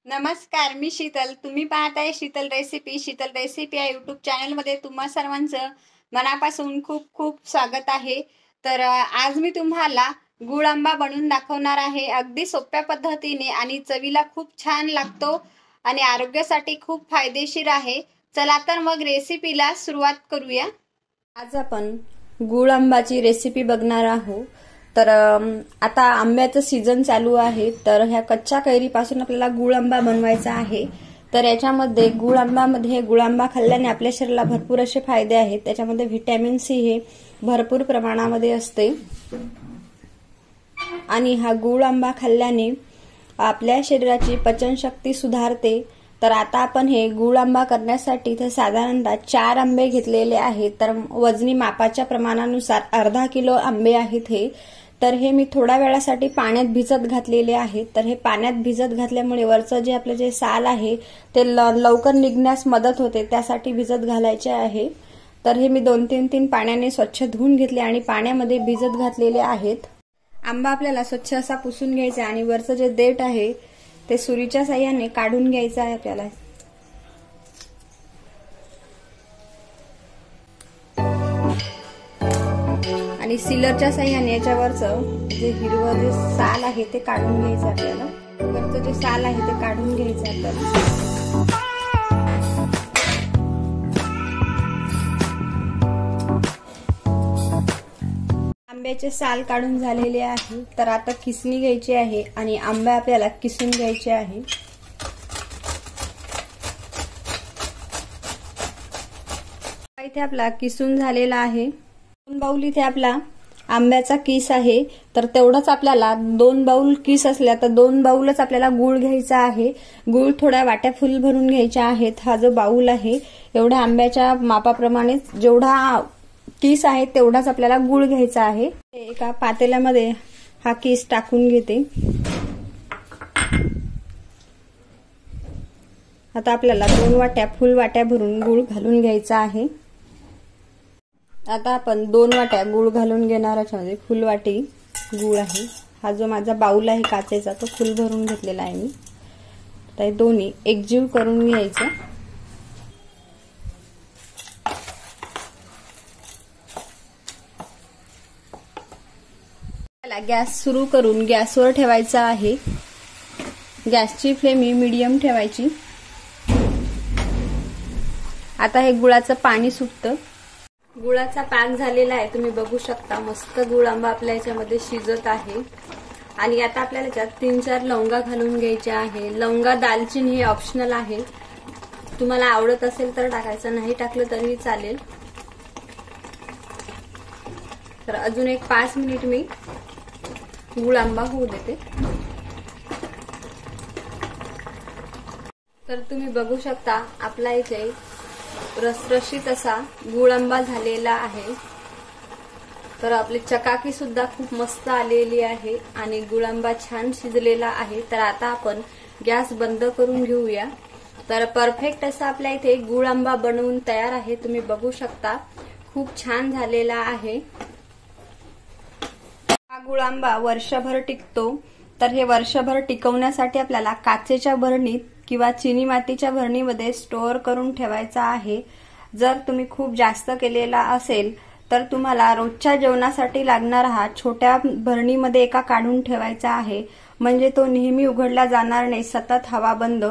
नमस्कार, मी शीतल. तुम्ही पाहताय शीतल रेसिपी. शीतल रेसिपी या यूट्यूब चॅनलमध्ये तुम्हा सर्वांचं मनापासून खूप खूप स्वागत आहे. तर आज मी तुम्हाला गुळ आंबा बनवून दाखवणार आहे. अगदी सोप्या पद्धतीने आणि चवीला खूप छान लागतो आणि आरोग्यासाठी खूप फायदेशीर आहे. चला तर मग रेसिपीला सुरुवात करूया. आज आपण गुळ आंबाची रेसिपी बघणार आहोत. तर आता आंब्याचं सीझन चालू आहे. तर ह्या कच्च्या कैरीपासून आपल्याला गुळ आंबा बनवायचा आहे. तर याच्यामध्ये गुळ आंबा खाल्ल्याने आपल्या शरीराला भरपूर असे फायदे आहेत. त्याच्यामध्ये व्हिटॅमिन सी हे भरपूर प्रमाणामध्ये असते आणि हा गुळ आंबा खाल्ल्याने आपल्या शरीराची पचनशक्ती सुधारते. तर आता आपण हे गुळ आंबा करण्यासाठी इथे साधारणतः 4 आंबे घेतलेले आहेत. तर वजनी मापाच्या प्रमाणानुसार अर्धा किलो आंबे आहेत हे. तर हे मी थोड्या वेळासाठी पाण्यात भिजत घातलेले आहेत. तर हे पाण्यात भिजत घातल्यामुळे वरचं जे आपलं जे साल आहे ते लवकर निघण्यास मदत होते, त्यासाठी भिजत घालायचे आहे. तर हे मी 2-3 पाण्याने स्वच्छ धुवून घेतले आणि पाण्यामध्ये भिजत घातलेले आहेत. आंबा आपल्याला स्वच्छ असा पुसून घ्यायचा आणि वरचं जे देठ आहे ते सुरीच्या साहाय्याने काढून घ्यायचं आहे आपल्याला. आणि सिलरच्या साहाय्याने याच्यावरचं जे हिरवं जे साल आहे ते काढून घ्यायचं आपल्याला. वरचं जे साल आहे ते काढून घ्यायचं आपल्याला. आंब्याचे साल काढून झालेले आहे. तर आता किसणी घ्यायची आहे आणि आंबा आपल्याला किसून घ्यायचे आहे. इथे आपला किसून झालेला आहे. 2 बाउल इथे आपला आंब्याचा किस आहे. तर तेवढंच आपल्याला 2 बाउल किस असल्या तर 2 बाउलच आपल्याला गुळ घ्यायचा आहे. गुळ थोड्या वाट्या फुल भरून घ्यायच्या आहेत. हा जो बाउल आहे एवढ्या आंब्याच्या मापाप्रमाणे जेवढा किस आहे तेवढाच आपल्याला गुळ घ्यायचा आहे. एका पातेल्यामध्ये हा किस टाकून घेते. आता आपल्याला 2 वाट्या फुल वाट्या भरून गुळ घालून घ्यायचा आहे. आता आपण 2 वाट्या गुळ घालून घेणार आहोत. फुल वाटी गुळ आहे. हा जो माझा बाउल आहे काचेचा तो फुल भरून घेतलेला आहे मी. आता हे दोन्ही एकजीव करून घ्यायचं. गॅस सुरू करून गॅसवर ठेवायचा आहे. गॅसची फ्लेम ही मीडियम ठेवायची. आता हे गुळाचं पाणी सुटतं. गुळाचा पाक झालेला आहे, तुम्ही बघू शकता. मस्त गुळ आंबा आपल्या याच्यामध्ये शिजत आहे. आणि आता आपल्याला याच्यात 3-4 लवंगा घालून घ्यायच्या आहे. लवंगा दालचिनी हे ऑप्शनल आहे, तुम्हाला आवडत असेल तर टाकायचं, नाही टाकलं तरी चालेल. तर अजून एक 5 मिनिट मी गुळ आंबा होऊ देते. तर तुम्ही बघू शकता आपला इथे रसरशीत असा गुळ आंबा झालेला आहे. तर आपली चकाकी सुद्धा खूप मस्त आलेली आहे आणि गुळ आंबा छान शिजलेला आहे. तर आता आपण गॅस बंद करून घेऊया. तर परफेक्ट असा आपल्या इथे गुळ आंबा बनवून तयार आहे. तुम्ही बघू शकता खूप छान झालेला आहे. हा गुळ आंबा वर्षभर टिकतो. तर हे वर्षभर टिकवण्यासाठी आपल्याला काचेच्या भरणीत किंवा चिनी मातीच्या भरणीमध्ये स्टोअर करून ठेवायचा आहे. जर तुम्ही खूप जास्त केलेला असेल तर तुम्हाला रोजच्या जेवणासाठी लागणारा हा छोट्या भरणीमध्ये एका काढून ठेवायचा आहे. म्हणजे तो नेहमी उघडला जाणार नाही, सतत हवा बंद,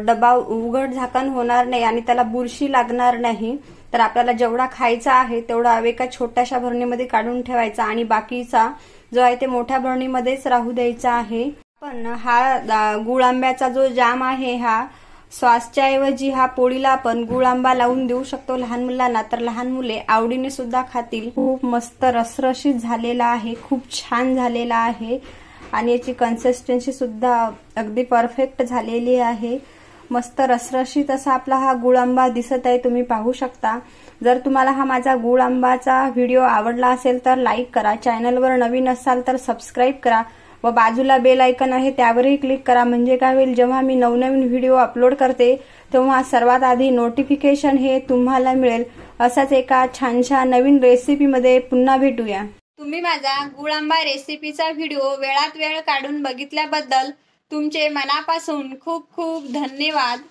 डबा उघड झाकण होणार नाही आणि त्याला बुरशी लागणार नाही. तर आपल्याला जेवढा खायचा आहे तेवढा एका छोट्याशा भरणीमध्ये काढून ठेवायचा आणि बाकीचा जो आहे ते मोठ्या भरणीमध्येच राहू द्यायचा आहे. पण हा गुळ आंब्याचा जो जाम आहे हा सॉसच्या ऐवजी हा पोळीला आपण गुळ आंबा लावून देऊ शकतो लहान मुलांना. तर लहान मुले आवडीने सुद्धा खातील. खूप मस्त रसरशीत झालेला आहे, खूप छान झालेला आहे आणि याची कन्सिस्टन्सी सुद्धा अगदी परफेक्ट झालेली आहे. मस्त रसरशीत असा आपला हा गुळ आंबा दिसत आहे, तुम्ही पाहू शकता. जर तुम्हाला हा माझा गुळ आंबाचा व्हिडिओ आवडला असेल तर लाईक करा. चॅनलवर नवीन असाल तर सबस्क्राईब करा व बाजूला बेल आयकॉन आहे त्यावरही क्लिक करा. म्हणजे काय होईल, जेव्हा मी नवनवीन व्हिडिओ अपलोड करते तेव्हा सर्वात आधी नोटिफिकेशन हे तुम्हाला मिळेल. असाच एका छानशा नवीन रेसिपीमध्ये पुन्हा भेटूया. तुम्ही माझा गुळ आंबा रेसिपीचा व्हिडिओ वेळात वेळ काढून बघितल्याबद्दल तुमचे मनापासून खूप खूप धन्यवाद.